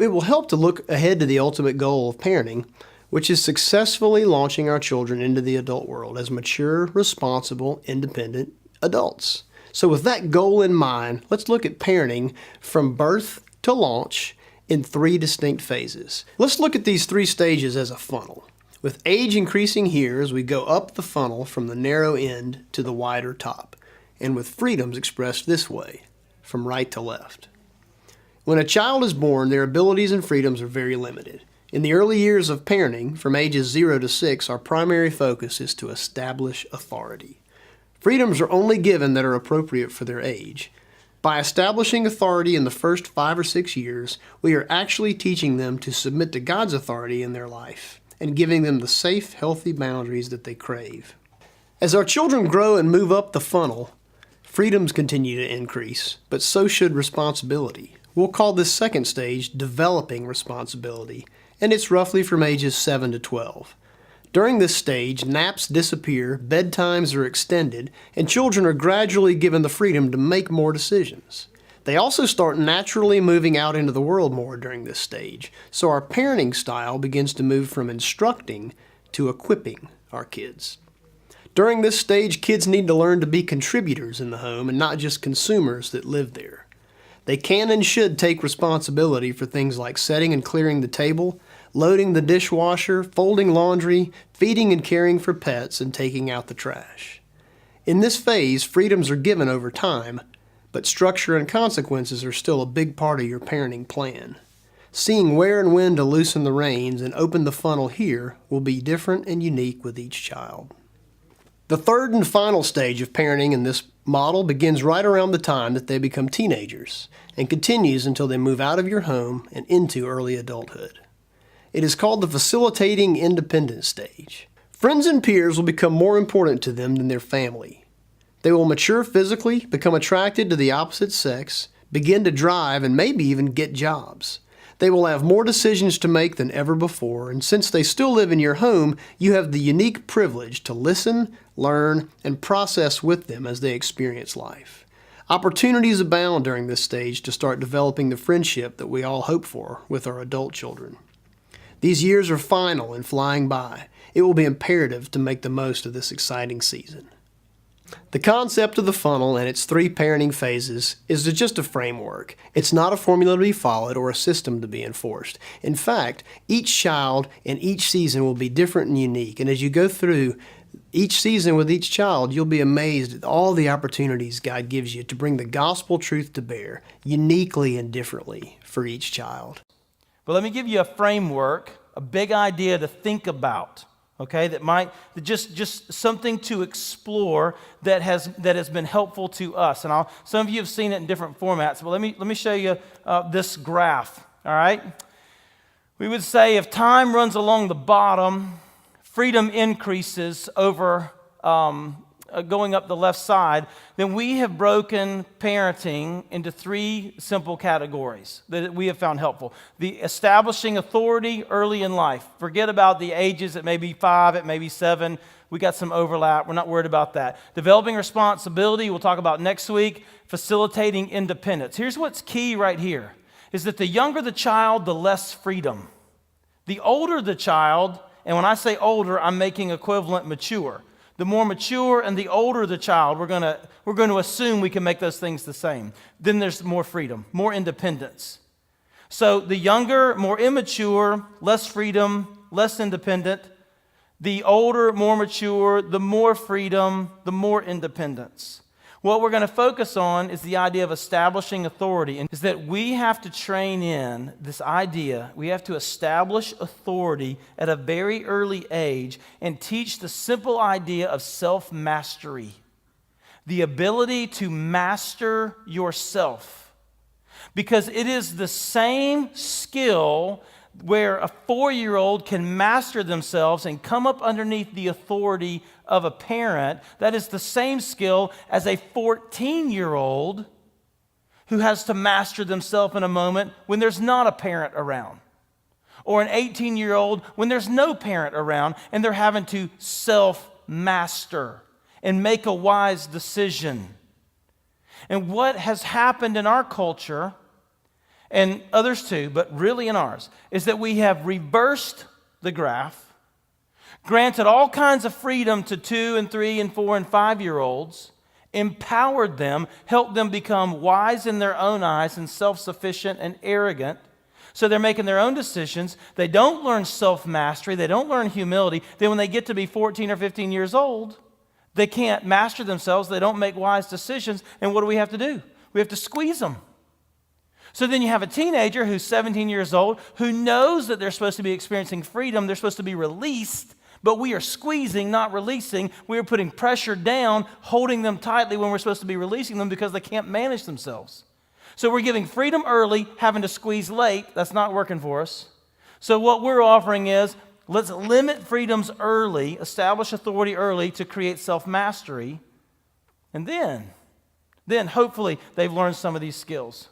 It will help to look ahead to the ultimate goal of parenting, which is successfully launching our children into the adult world as mature, responsible, independent adults. So with that goal in mind, let's look at parenting from birth to launch in 3 distinct phases. Let's look at these 3 stages as a funnel, with age increasing here as we go up the funnel from the narrow end to the wider top, and with freedoms expressed this way, from right to left. When a child is born, their abilities and freedoms are very limited. In the early years of parenting, from ages 0 to 6, our primary focus is to establish authority. Freedoms are only given that are appropriate for their age. By establishing authority in the first 5 or 6 years, we are actually teaching them to submit to God's authority in their life and giving them the safe, healthy boundaries that they crave. As our children grow and move up the funnel, freedoms continue to increase, but so should responsibility. We'll call this second stage developing responsibility, and it's roughly from ages 7 to 12. During this stage, naps disappear, bedtimes are extended, and children are gradually given the freedom to make more decisions. They also start naturally moving out into the world more during this stage, so our parenting style begins to move from instructing to equipping our kids. During this stage, kids need to learn to be contributors in the home and not just consumers that live there. They can and should take responsibility for things like setting and clearing the table, loading the dishwasher, folding laundry, feeding and caring for pets, and taking out the trash. In this phase, freedoms are given over time, but structure and consequences are still a big part of your parenting plan. Seeing where and when to loosen the reins and open the funnel here will be different and unique with each child. The third and final stage of parenting in this model begins right around the time that they become teenagers and continues until they move out of your home and into early adulthood. It is called the facilitating independence stage. Friends and peers will become more important to them than their family. They will mature physically, become attracted to the opposite sex, begin to drive, and maybe even get jobs. They will have more decisions to make than ever before, and since they still live in your home, you have the unique privilege to listen, learn, and process with them as they experience life. Opportunities abound during this stage to start developing the friendship that we all hope for with our adult children. These years are final and flying by. It will be imperative to make the most of this exciting season. The concept of the funnel and its 3 parenting phases is just a framework. It's not a formula to be followed or a system to be enforced. In fact, each child and each season will be different and unique, and as you go through each season with each child, you'll be amazed at all the opportunities God gives you to bring the gospel truth to bear, uniquely and differently for each child. But let me give you a framework, a big idea to think about. Okay, that just something to explore that has been helpful to us. And some of you have seen it in different formats. But let me show you this graph. All right, we would say if time runs along the bottom, freedom increases over going up the left side, then we have broken parenting into 3 simple categories that we have found helpful. The establishing authority early in life. Forget about the ages. It may be 5, it may be 7. We got some overlap. We're not worried about that. Developing responsibility, we'll talk about next week. Facilitating independence. Here's what's key right here, is that the younger the child, the less freedom. The older the child, and when I say older, I'm making equivalent mature. The more mature and the older the child, we're going to assume we can make those things the same. Then there's more freedom, more independence. So the younger, more immature, less freedom, less independent. The older, more mature, the more freedom, the more independence. What we're going to focus on is the idea of establishing authority, and is that we have to train in this idea. We have to establish authority at a very early age and teach the simple idea of self-mastery, the ability to master yourself. Because it is the same skill where a 4-year-old can master themselves and come up underneath the authority of a parent. That is the same skill as a 14-year-old who has to master themselves in a moment when there's not a parent around. Or an 18-year-old when there's no parent around and they're having to self-master and make a wise decision. And what has happened in our culture and others too, but really in ours, is that we have reversed the graph, granted all kinds of freedom to 2 and 3 and 4 and 5-year-olds, empowered them, helped them become wise in their own eyes and self-sufficient and arrogant. So they're making their own decisions. They don't learn self-mastery. They don't learn humility. Then when they get to be 14 or 15 years old, they can't master themselves. They don't make wise decisions. And what do we have to do? We have to squeeze them. So then you have a teenager who's 17 years old who knows that they're supposed to be experiencing freedom. They're supposed to be released. But we are squeezing, not releasing. We are putting pressure down, holding them tightly when we're supposed to be releasing them because they can't manage themselves. So we're giving freedom early, having to squeeze late. That's not working for us. So what we're offering is, let's limit freedoms early, establish authority early to create self-mastery. And then hopefully they've learned some of these skills.